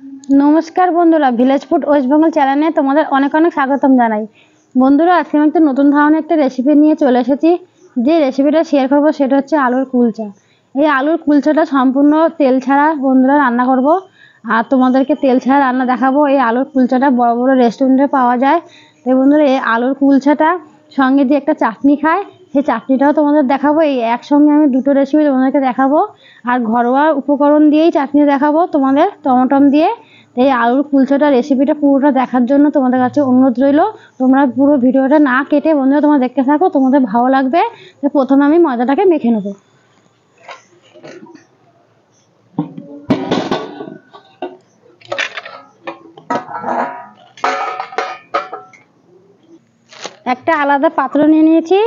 नमस्कार बंधुरा village food waste Bengal চ্যানেলে তোমাদের অনেক অনেক স্বাগতম জানাই। বন্ধুরা আজকে আমি একটা নতুন ধরনের একটা রেসিপি নিয়ে চলে এসেছি। যে রেসিপিটা শেয়ার করব সেটা হচ্ছে আলুর কুলচা। এই আলুর কুলচাটা সম্পূর্ণ তেল ছাড়া বন্ধুরা রান্না করব আর তোমাদেরকে তেল ছাড়া রান্না দেখাবো। এই আলুর কুলচাটা বড় বড় রেস্টুরেন্টে পাওয়া যায়। তো বন্ধুরা এই আলুর কুলচাটা সঙ্গে যে একটা চাটনি খায় সেই চাটনিটাও তোমাদের দেখাবো। এই একসঙ্গে আমি দুটো রেসিপি তোমাদেরকে দেখাবো আর ঘরোয়া উপকরণ দিয়েই চাটনি দেখাবো তোমাদের টমেটো দিয়ে। এই আলুর কুলচাটা রেসিপিটা পুরোটা দেখার জন্য তোমাদের কাছে অনুরোধ রইল। তোমরা পুরো ভিডিওটা না কেটে বন্ধুরা তোমরা দেখতে থাকো, তোমাদের ভালো লাগবে। তো প্রথমে আমি ময়দাটাকে মেখে নেব। একটা আলাদা পাত্র নিয়ে নিয়েছি।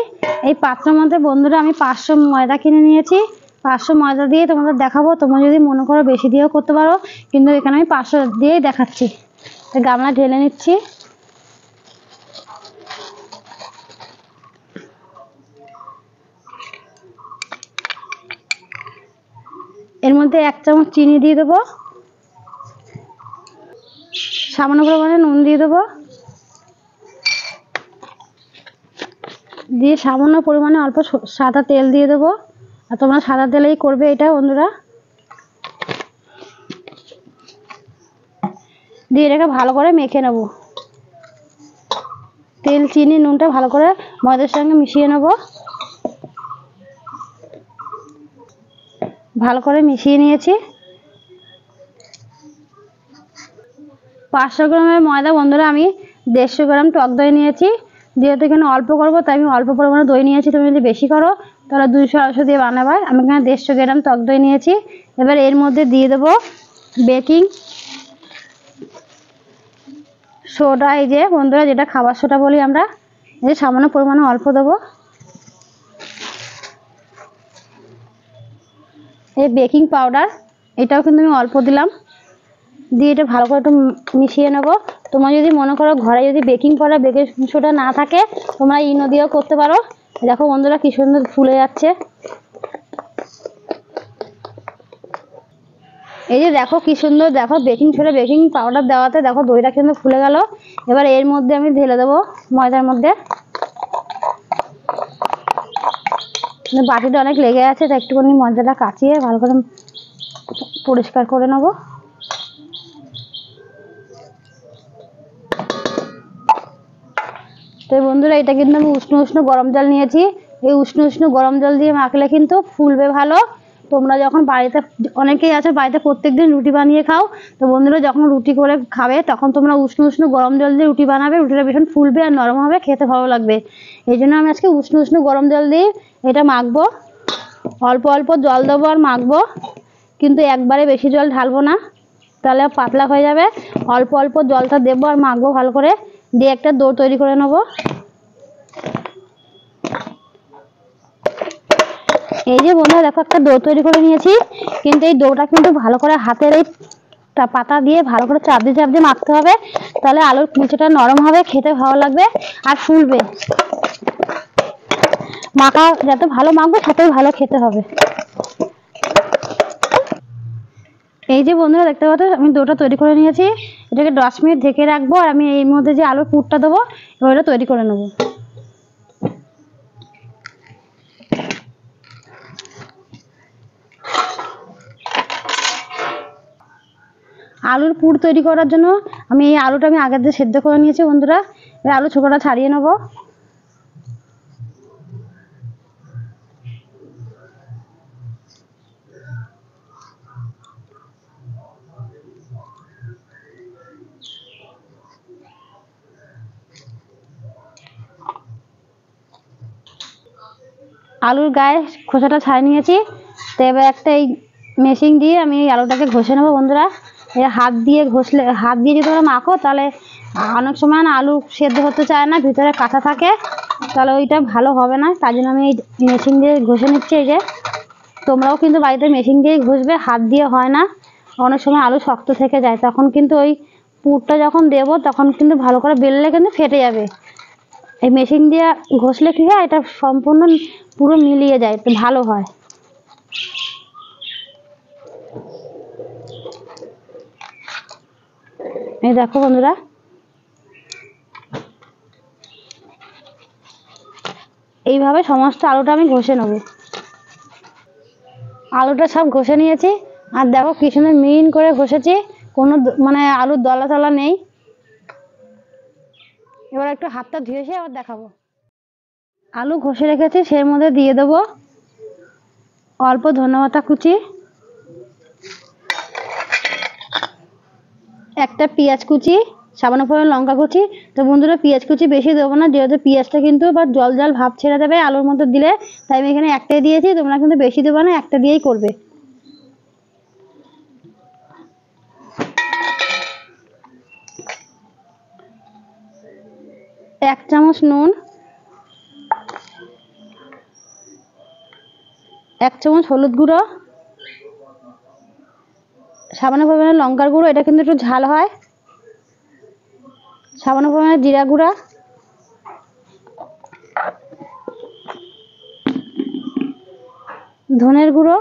এই পাত্রের মধ্যে বন্ধুরা আমি 500 ময়দা কিনে নিয়েছি। 500 ময়দা দিয়ে তোমাদের দেখাবো। তোমরা যদি মনে করো বেশি দিয়েও করতে পারো, কিন্তু এখানে আমি 500 দিয়েই দেখাচ্ছি। গামলা ঢেলে নিচ্ছি। এর মধ্যে 1 চামচ চিনি দিয়ে দেবো, সামান্য পরিমাণে নুন দিয়ে দেবো, দিয়ে সামান্য পরিমাণে অল্প সাদা তেল দিয়ে দেবো। আর তোমরা সাদা তেলেই করবে এটা বন্ধুরা। দিয়ে এটাকে ভালো করে মেখে নেব। তেল চিনি নুনটা ভালো করে ময়দার সঙ্গে মিশিয়ে নেব। ভালো করে মিশিয়ে নিয়েছি। 500 গ্রামের ময়দা বন্ধুরা আমি 150 গ্রাম টক দই নিয়েছি। যেহেতু এখানে অল্প করবো তাই আমি অল্প পরিমাণে দই নিয়েছি। তুমি যদি বেশি করো তাহলে 200-250 দিয়ে বানাবে। আমি এখানে 150 গ্রাম টক দই নিয়েছি। এবার এর মধ্যে দিয়ে দেবো বেকিং সোডা, এই যে বন্ধুরা যেটা খাবার সোডা বলি আমরা, এই সামান্য পরিমাণে অল্প দেবো। এই বেকিং পাউডার এটাও কিন্তু আমি অল্প দিলাম। দিয়ে এটা ভালো করে একটু মিশিয়ে নেব। তোমরা যদি মনে করো ঘরে যদি বেকিং পাউডার বেকিং সোডা না থাকে তোমরা ইনো দিয়েও করতে পারো। দেখো বন্ধুরা কি সুন্দর ফুলে যাচ্ছে। এই যে দেখো কি সুন্দর, দেখো বেকিং সোডা বেকিং পাউডার দেওয়াতে দেখো দইটা কিন্তু ফুলে গেল। এবার এর মধ্যে আমি ঢেলে দেবো ময়দার মধ্যে। বাটিটা অনেক লেগে আছে তাই একটুখানি ময়দাটা কাচিয়ে ভালো করে পরিষ্কার করে নেব। তো বন্ধুরা এটা কিন্তু আমি উষ্ণ উষ্ণ গরম জল নিয়েছি। এই উষ্ণ উষ্ণ গরম জল দিয়ে মাখলে কিন্তু ফুলবে ভালো। তোমরা যখন বাড়িতে অনেকেই আছে বাড়িতে প্রত্যেকদিন রুটি বানিয়ে খাও, তো বন্ধুরা যখন রুটি করে খাবে তখন তোমরা উষ্ণ উষ্ণ গরম জল দিয়ে রুটি বানাবে। রুটিটা ভীষণ ফুলবে আর নরম হবে, খেতে ভালো লাগবে। এই জন্য আমি আজকে উষ্ণ উষ্ণ গরম জল দিয়ে এটা মাখবো। অল্প অল্প জল দেবো আর মাখবো, কিন্তু একবারে বেশি জল ঢালবো না, তাহলে পাতলা হয়ে যাবে। অল্প অল্প জলটা দেবো আর মাখবো ভালো করে। দিয়ে একটা ডো তৈরি করে নেব। এই যে বন্ধুরা দেখো একটা ডো তৈরি করে নিয়েছি, কিন্তু এই ডোটা কিন্তু ভালো করে হাতের এই পাতা দিয়ে ভালো করে চাপ দিয়ে মাখতে হবে। তাহলে আলুর কুলচাটা নরম হবে, খেতে ভালো লাগবে আর ফুলবে। মাখা যত ভালো মাখবো ততই ভালো খেতে হবে। এই যে বন্ধুরা দেখতে পাচ্ছ আমি ডোটা তৈরি করে নিয়েছি। এটাকে 10 মিনিট ঢেকে রাখবো আর আমি এর মধ্যে যে আলুর পুরটা দেবো ওইটা তৈরি করে নেব। আলুর পুর তৈরি করার জন্য আমি এই আলুটা আমি আগের দিয়ে সেদ্ধ করে নিয়েছি বন্ধুরা। এবার আলু ছোকড়া ছাড়িয়ে নেব। আলুর গায়ে খোসাটা ছাড়িয়ে নিয়েছি। তো এবার একটা এই মেশিন দিয়ে আমি এই আলুটাকে ঘষে নেবো বন্ধুরা। এই হাত দিয়ে ঘষলে, হাত দিয়ে যদি তোমরা মাখো তাহলে অনেক সময় না আলু সেদ্ধ হতে চায় না, ভিতরে কাঁচা থাকে, তাহলে ওইটা ভালো হবে না। তার জন্য আমি এই মেশিন দিয়ে ঘষে নিচ্ছি। এই যে তোমরাও কিন্তু বাড়িতে মেশিন দিয়েই ঘষবে, হাত দিয়ে হয় না। অনেক সময় আলু শক্ত থেকে যায়, তখন কিন্তু ওই পুরটা যখন দেবো তখন কিন্তু ভালো করে বেললে কিন্তু ফেটে যাবে। এই মেশিন দিয়ে ঘষলে কি হয়, এটা সম্পূর্ণ পুরো মিলিয়ে যায়, তো ভালো হয়। এই দেখো বন্ধুরা, এইভাবে সমস্ত আলুটা আমি ঘষে নেব। আলুটা সব ঘষে নিয়েছি, আর দেখো কি সুন্দর মিহিন করে ঘষেছি, কোনো মানে আলুর দলা তলা নেই। এবার একটু হাতটা ধুয়ে এসে আবার দেখাবো। আলু ঘষে রেখেছি, সেই মধ্যে দিয়ে দেবো অল্প ধনেপাতা কুচি, একটা পেঁয়াজ কুচি, সামান্য পরিমাণ লঙ্কা কুচি। তো বন্ধুরা পেঁয়াজ কুচি বেশি দেবো না, যেহেতু পেঁয়াজটা কিন্তু বা জল জল ভাব ছেড়ে দেবে আলুর মধ্যে দিলে, তাই আমি এখানে একটাই দিয়েছি। তোমরা কিন্তু বেশি দেবো না, একটা দিয়েই করবে। এক চামচ নুন, এক চামচ হলুদ গুঁড়ো, সামান্য পরিমাণে লঙ্কার গুঁড়ো, এটা কিন্তু একটু ঝাল হয়, সামান্য পরিমাণে জিরা গুঁড়া, ধনের গুঁড়ো,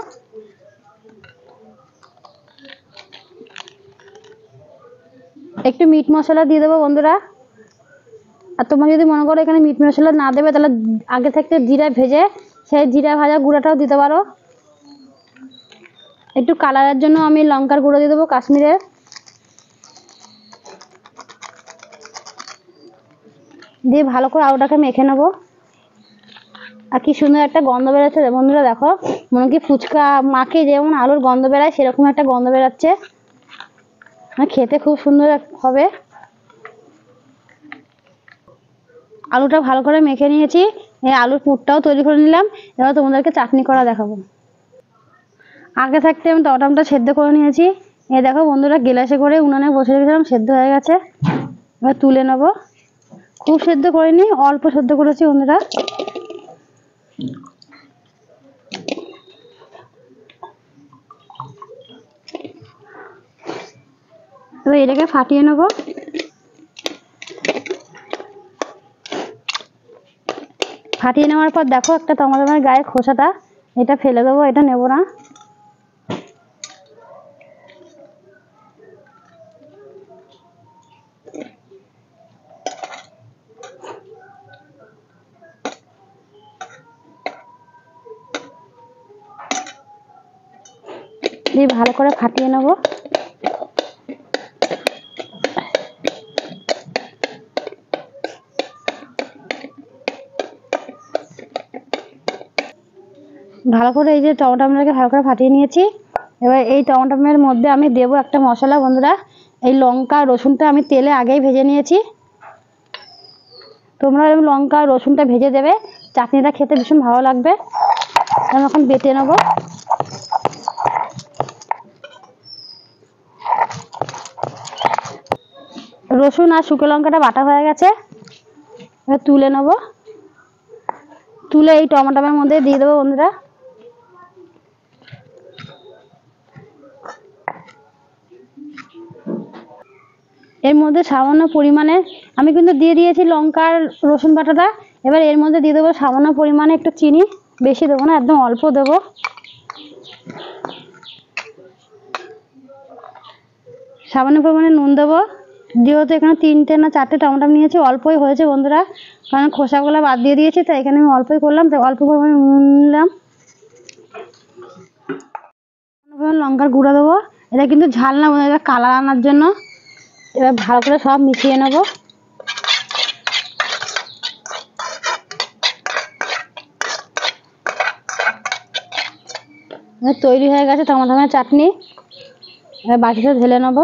একটু মিট মশলা দিয়ে দেবো বন্ধুরা। আর তোমরা যদি মনে করো এখানে মিট মশলা না দেবে, তাহলে আগে থেকে জিরা ভেজে সেই জিরা ভাজা গুঁড়াটাও দিতে পারো। একটু কালারের জন্য আমি লঙ্কার গুঁড়ো দিয়ে দেবো কাশ্মীরের। দিয়ে ভালো করে আলুটাকে মেখে নেবো। আর কি সুন্দর একটা গন্ধ বেরোচ্ছে বন্ধুরা, দেখো মনে কি ফুচকা মাখে যেমন আলুর গন্ধ বেরায়, সেরকম একটা গন্ধ বেরাচ্ছে। খেতে খুব সুন্দর হবে। আলুটা ভালো করে মেখে নিয়েছি, এই আলুর পুরটাও তৈরি করে নিলাম। এবার তোমাদেরকে চাটনি করা দেখাবো। আগে থাকতে আমি টমেটোটা সেদ্ধ করে নিয়েছি। এই দেখো বন্ধুরা, গ্লাসে করে উনানে বসে রেখেছিলাম, সেদ্ধ হয়ে গেছে। এবার তুলে নেব। খুব সেদ্ধ করিনি, অল্প সেদ্ধ করেছি বন্ধুরা। এবার এটাকে ফাটিয়ে নেব। ফাটিয়ে নেওয়ার পর দেখো একটা টমেটোর গায়ে খোসাটা, এটা ফেলে দেবো, এটা নেব না। দিয়ে ভালো করে ফাটিয়ে নেব। ভালো করে এই যে টমেটোটাকে ভালো করে ফাটিয়ে নিয়েছি। এবার এই টমেটোর মধ্যে আমি দেবো একটা মশলা বন্ধুরা। এই লঙ্কা রসুনটা আমি তেলে আগেই ভেজে নিয়েছি। তোমরা লঙ্কা রসুনটা ভেজে দেবে, চাটনিটা খেতে ভীষণ ভালো লাগবে। আমি এখন বেটে নেব। রসুন আর শুকনো লঙ্কাটা বাটা হয়ে গেছে, এবার তুলে নেব। তুলে এই টমেটোর মধ্যে দিয়ে দেবো বন্ধুরা। এর মধ্যে সামান্য পরিমাণে আমি কিন্তু দিয়ে দিয়েছি লঙ্কার রসুন বাটাটা। এবার এর মধ্যে দিয়ে দেবো সামান্য পরিমাণে একটু চিনি, বেশি দেবো না, একদম অল্প দেবো। সামান্য পরিমাণে নুন দেবো। যেহেতু এখানে 3টে না 4টে টমেটো নিয়েছি, অল্পই হয়েছে বন্ধুরা, কারণ খোসাগুলো বাদ দিয়ে দিয়েছি, তাই এখানে আমি অল্পই করলাম, তাই অল্প পরিমাণে নুন নিলাম। লঙ্কার গুঁড়ো দেবো, এটা কিন্তু ঝাল না বন্ধুরা, এটা কালার আনার জন্য। এবার ভালো করে সব মিশিয়ে নেব। তৈরি হয়ে গেছে টমেটোর চাটনি। এবার বাটিতে ঢেলে নেব।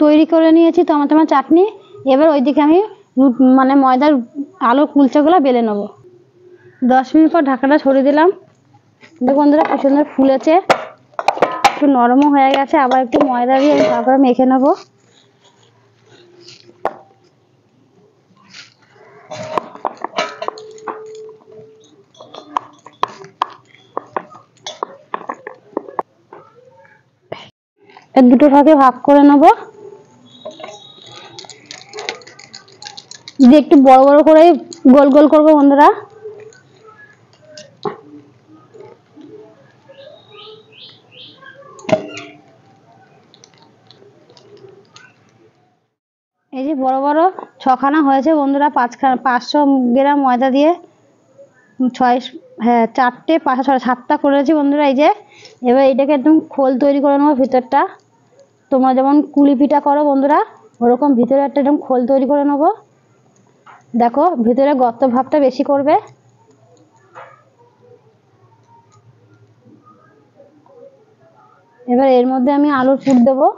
তৈরি করে নিয়েছি টমেটোর চাটনি। এবার ওইদিকে আমি মানে ময়দার আলুর কুলচাগুলো বেলে নেব। 10 মিনিট পর ঢাকাটা সরিয়ে দিলাম। দেখো বন্ধুরা কি সুন্দর ফুলেছে, একটু নরমও হয়ে গেছে। আবার একটু ময়দা দিয়ে ভালো করে মেখে নেব। এর দুটো ভাগে ভাগ করে নেব। দিয়ে একটু বড় বড় করে গোল গোল করবো বন্ধুরা। এই যে বড় বড় 6খানা হয়েছে বন্ধুরা, 500 গ্রাম ময়দা দিয়ে 4টে 5 7টা করেছি বন্ধুরা। এই যে এবার এটাকে একদম খোল তৈরি করে নেবো ভিতরটা। তোমরা যেমন কুলি পিঠা করো বন্ধুরা, ওরকম ভিতরে একটা একদম খোল তৈরি করে নেবো। দেখো ভিতরে গর্ত ভাবটা বেশি করবে। এবার এর মধ্যে আমি আলুর পুর দেবো।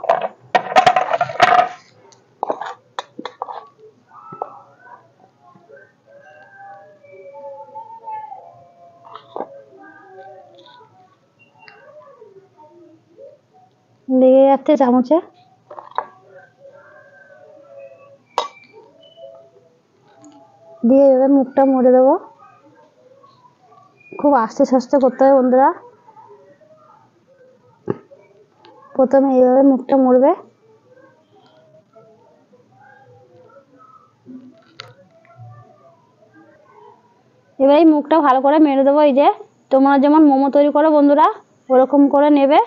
লেগে যাচ্ছে চামচে। দিয়ে এবার মুখটা মুড়ে দেবো। খুব আস্তে আস্তে করতে হবে বন্ধুরা। প্রথমে এইভাবে মুখটা মুড়বে। এবার এই মুখটা ভালো করে মেরে দেবো। এই যে তোমরা যেমন মোমো তৈরি করো বন্ধুরা, ওরকম করে নেবে।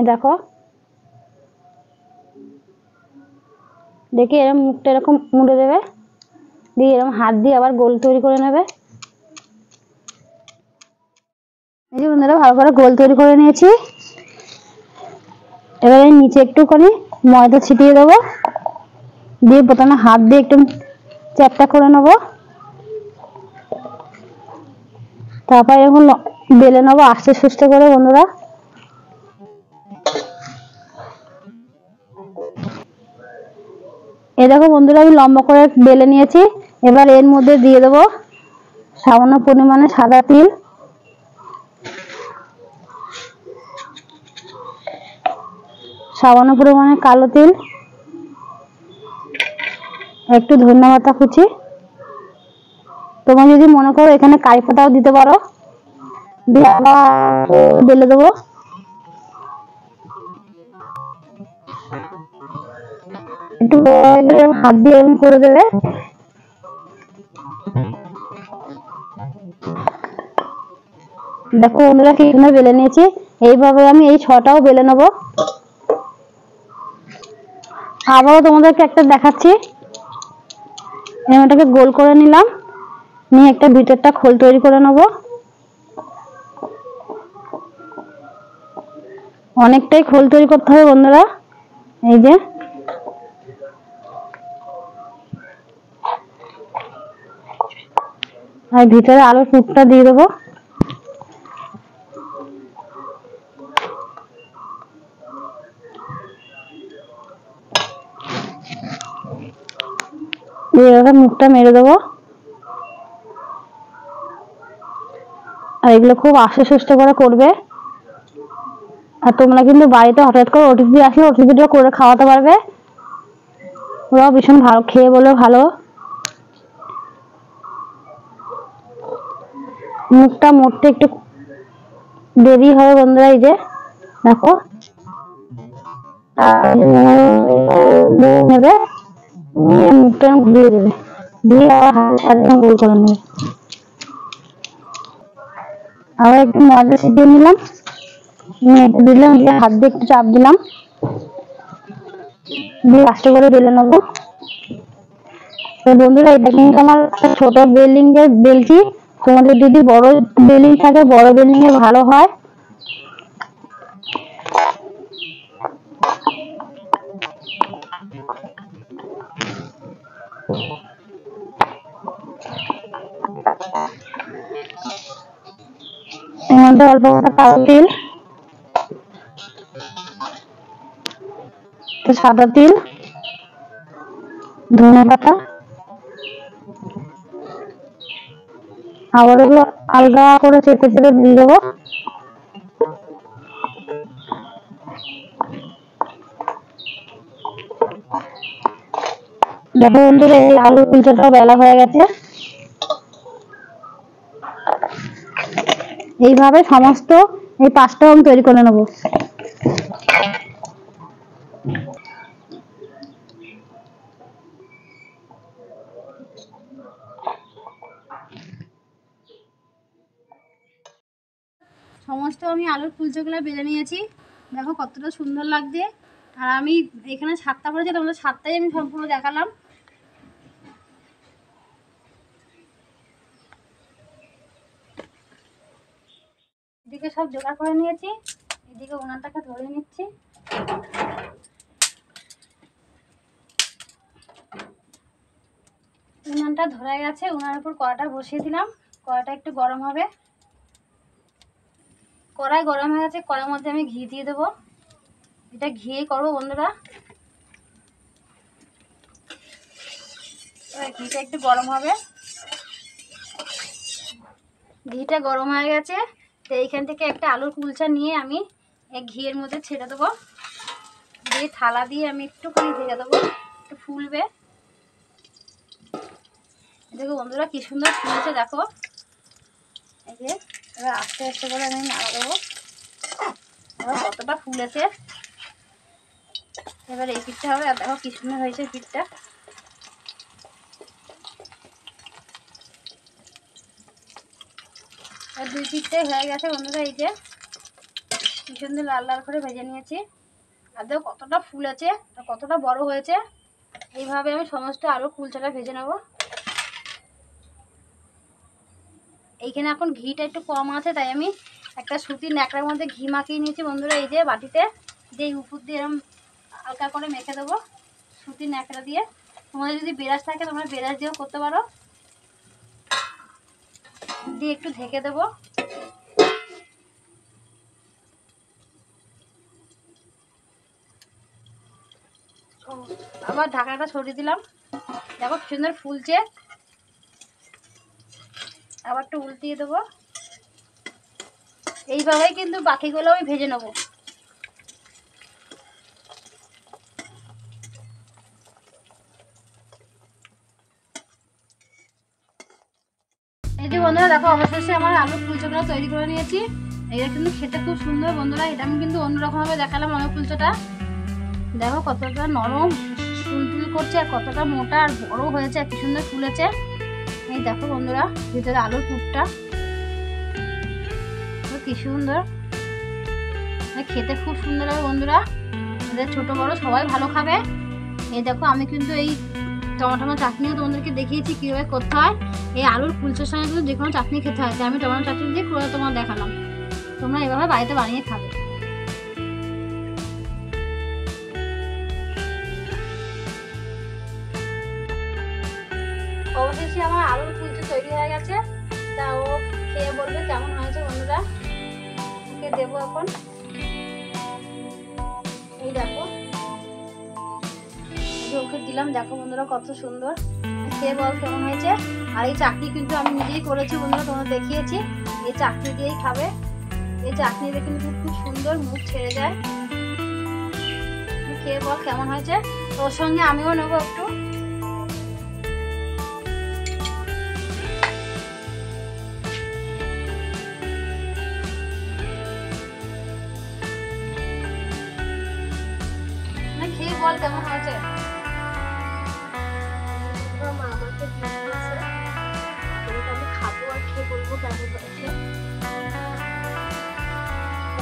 দেখো দেখি এরকম মুখটা এরকম মুড়ে দেবে, দিয়ে এরকম হাত দিয়ে আবার গোল তৈরি করে নেবে। এই যে বন্ধুরা ভালো করে গোল তৈরি করে নিয়েছি। এবারে নিচে একটুখানি ময়দা ছিটিয়ে দেবো, দিয়ে প্রথমে হাত দিয়ে একটু চ্যাপটা করে নেবো। তারপর এরকম বেলে নেবো আস্তে সুস্তে করে বন্ধুরা। এই দেখো বন্ধুরা আমি লম্বা করে বেলে নিয়েছি। এবার এর মধ্যে দিয়ে দেবো সামান্য পরিমাণে সাদা তিল, সামান্য পরিমাণে কালো তিল, একটু ধনিয়া পাতা কুচি। তোমরা যদি মনে করো এখানে কারি পাতাও দিতে পারো। দিয়ে আবার বেলে দেবো। একটু হাত দিয়ে এরকম করে দেবে। দেখো বন্ধুরা কি সুন্দর বেলে নিয়েছি। এইভাবে আমি এই 6টাও বেলে নেবো। আবারও তোমাদেরকে একটা দেখাচ্ছি। এটাকে গোল করে নিলাম, নিয়ে একটা ভিতরটা খোল তৈরি করে নেবো। অনেকটাই খোল তৈরি করতে হবে বন্ধুরা। এই যে আর ভিতরে আলুর পুরটা দিয়ে দেবো। এইভাবে মুখটা মেরে দেবো। আর এগুলো খুব আস্তে সুস্তে করে করবে। আর তোমরা কিন্তু বাড়িতে হঠাৎ করে ওটিপি আসলে ওটিপিটা করে খাওয়াতে পারবে। ওরাও ভীষণ ভালো খেয়ে বলে ভালো। মুখটা মরতে একটু দেরি হবে বন্ধুরা। এই যে দেখো নেবে, মুখটা ঘুরিয়ে দেবে, দিয়ে আবার গোল করে নেবে। আবার একটু ময়দা ছিটিয়ে নিলাম, দিলাম, দিয়ে হাত দিয়ে একটু চাপ দিলাম, দিয়ে আস্তে করে বেলে নেবো। তো বন্ধুরা এটা কিন্তু আমার ছোট বেলিং এর বেলছি। তোমাদের যদি বড় বেলিং থাকে বড় বেলিং এ ভালো হয়। এর মধ্যে অল্প কালো তিল, সাদা তিল, ধনে পাতা, আবার এগুলো আলগা করে চেপে চেপে দিয়ে দেবো। দেখো বন্ধুরা এই আলু কুলচাটাও বেলা হয়ে গেছে। এইভাবে সমস্ত এই 5টা আমি তৈরি করে নেবো। সমস্ত আমি আলুর কুলচাগুলো বেলে নিয়েছি। দেখো কতটা সুন্দর লাগছে। আর আমি এখানে 7টা করেছি, তোমাদের 7টাই আমি সম্পূর্ণ দেখালাম। এদিকে সব জোগাড় করে নিয়েছি, এদিকে উনানটাকে ধরে নিচ্ছি। উনানটা ধরে গেছে, উনানের উপর কড়াটা বসিয়ে দিলাম। কড়াটা একটু গরম হবে। কড়াই গরম হয়ে গেছে, কড়ার মধ্যে আমি ঘি দিয়ে দেবো। এটা ঘিয়ে করবো বন্ধুরা। ঘিটা একটু গরম হবে। ঘিটা গরম হয়ে গেছে, তো এইখান থেকে একটা আলুর কুলচা নিয়ে আমি এই ঘিয়ের মধ্যে ছেড়ে দেবো। দিয়ে থালা দিয়ে আমি একটুখানি ঢেকে দেবো, একটু ফুলবে। দেখো বন্ধুরা কি সুন্দর ফুলছে, দেখো। এই যে এবার আস্তে আস্তে করে আমি নাড়া দেবো। এবার কতটা ফুলেছে। এবার এই পিঠটা হবে, আর দেখো কি সুন্দর হয়েছে পিঠটা। আর 2 পিঠটাই হয়ে গেছে বন্ধুরা। এই যে কি সুন্দর লাল লাল করে ভেজে নিয়েছি। আর দেখো কতটা ফুলেছে আর কতটা বড় হয়েছে। এইভাবে আমি সমস্ত আলুর কুলচাটা ভেজে নেব। এইখানে এখন ঘিটা একটু কম আছে, তাই আমি একটা সুতির ন্যাকড়ার মধ্যে ঘি মাখিয়ে নিয়েছি বন্ধুরা। এই যে বাটিতে যে উপর দিয়ে এরকম হালকা করে মেখে দেবো সুতির ন্যাকড়া দিয়ে। তোমাদের যদি বেরাস থাকে তোমরা বেরাস দিয়েও করতে পারো। দিয়ে একটু ঢেকে দেবো। আবার ঢাকাটা সরিয়ে দিলাম। দেখো কি সুন্দর ফুলছে। আবার একটু উল্টিয়ে দেবো। এইভাবেই কিন্তু বাকিগুলো আমি ভেজে নেবো। এই যে বন্ধুরা দেখো অবশেষে আমার আলুর কুলচাটা তৈরি করে নিয়েছি। এটা কিন্তু খেতে খুব সুন্দর বন্ধুরা। এটা আমি কিন্তু অন্যরকম ভাবে দেখালাম আলুর কুলচাটা। দেখো কতটা নরম তুলতুল করছে, আর কতটা মোটা আর বড় হয়েছে, আর কি সুন্দর ফুলেছে। এই দেখো বন্ধুরা ভিতরে আলুর পুরটা কি সুন্দর, খেতে খুব সুন্দর হবে বন্ধুরা। এদের ছোট বড় সবাই ভালো খাবে। এই দেখো আমি কিন্তু এই টমেটো চাটনিও তোমাদেরকে দেখিয়েছি কীভাবে করতে হয়। এই আলুর কুলচার সঙ্গে কিন্তু যে কোনো চাটনি খেতে হয়, তাই আমি টমেটো চাটনি দিয়ে পুরো তোমার দেখালাম। তোমরা এভাবে বাড়িতে বানিয়ে খাবে। অবশেষে আমার আলুর কুলচা তৈরি হয়ে গেছে। তা ও খেয়ে বলবে কেমন হয়েছে বন্ধুরা। ওকে দেবো এখন। এই দেখো ওকে দিলাম, দেখো বন্ধুরা কত সুন্দর। খেয়ে বল কেমন হয়েছে। আর এই চাটনি কিন্তু আমি নিজেই করেছি বন্ধুরা, তোমাদের দেখিয়েছি। এই চাটনি দিয়েই খাবে। এই চাটনি দিয়ে কিন্তু খুব সুন্দর মুখ ছেড়ে যায়। খেয়ে বল কেমন হয়েছে। তোর সঙ্গে আমিও নেবো একটু। খেয়ে বল কেমন হয়েছে। আমি খাবো আর খেয়ে বলবো কেমন হয়েছে।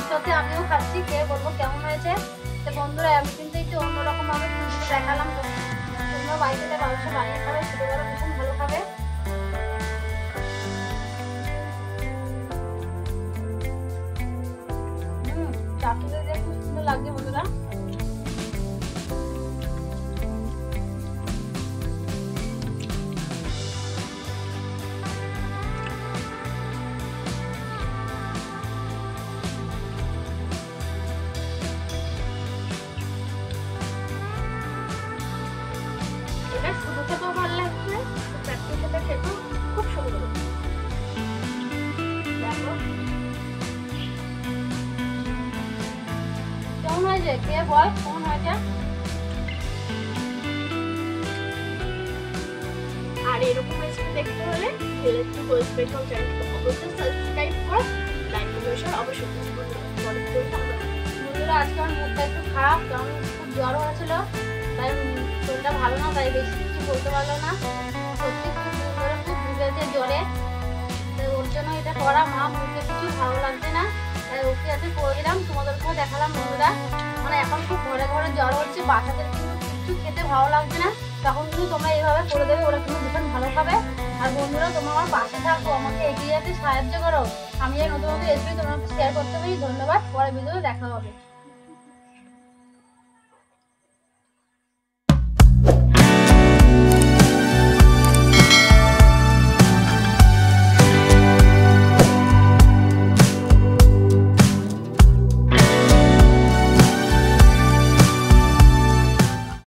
সত্যি আমিও খাচ্ছি, খেয়ে বলবো কেমন হয়েছে। তো বন্ধুরা আমি কিন্তু একটু অন্যরকম ভাবে দেখালাম। তোমরা বাড়িতে মানুষের বানিয়ে খাবে, ছোটো বড় ভীষণ ভালো খাবে। চাটনিটা দিয়ে খুব সুন্দর লাগছে বন্ধুরা। শুধু খেতেও ভালো লাগছে, চাটনির সাথে খেতেও খুব সুন্দর। দেখো কেমন হয়েছে, কে বল কেমন হয়েছে। আর এরকম রেসিপি দেখতে হলে ভিলেজ ফুড ওয়েস্ট বেঙ্গল চ্যানেলকে অবশ্যই সাবস্ক্রাইব করো, লাইক কমেন্ট অবশ্যই বন্ধুরা আজকে আমার মুখটা একটু খারাপ, কারণ খুব জ্বর হয়েছিল, তাই শরীরটা ভালো না, তাই বেশি কিছু বলতে পারলো না। সত্যি খুব ভুগেছে জ্বরে, তাই ওর জন্য এটা করা। মা মুখে কিছু ভালো লাগছে না, তাই ওকে আজকে করে দিলাম। তোমাদেরকেও দেখালাম বন্ধুরা। মানে এখন খুব ঘরে ঘরে জ্বর হচ্ছে, বাচ্চাদের কিন্তু কিছু খেতে ভালো লাগছে না, তখন কিন্তু তোমরা এইভাবে করে দেবে, ওরা কিন্তু ভীষণ ভালো খাবে। আর বন্ধুরা তোমরা আমার পাশে থাকো, আমাকে এগিয়ে যেতে সাহায্য করো, আমি এই নতুন নতুন রেসিপি তোমাকে শেয়ার করতে পারি। ধন্যবাদ, পরে ভিডিওতে দেখা হবে।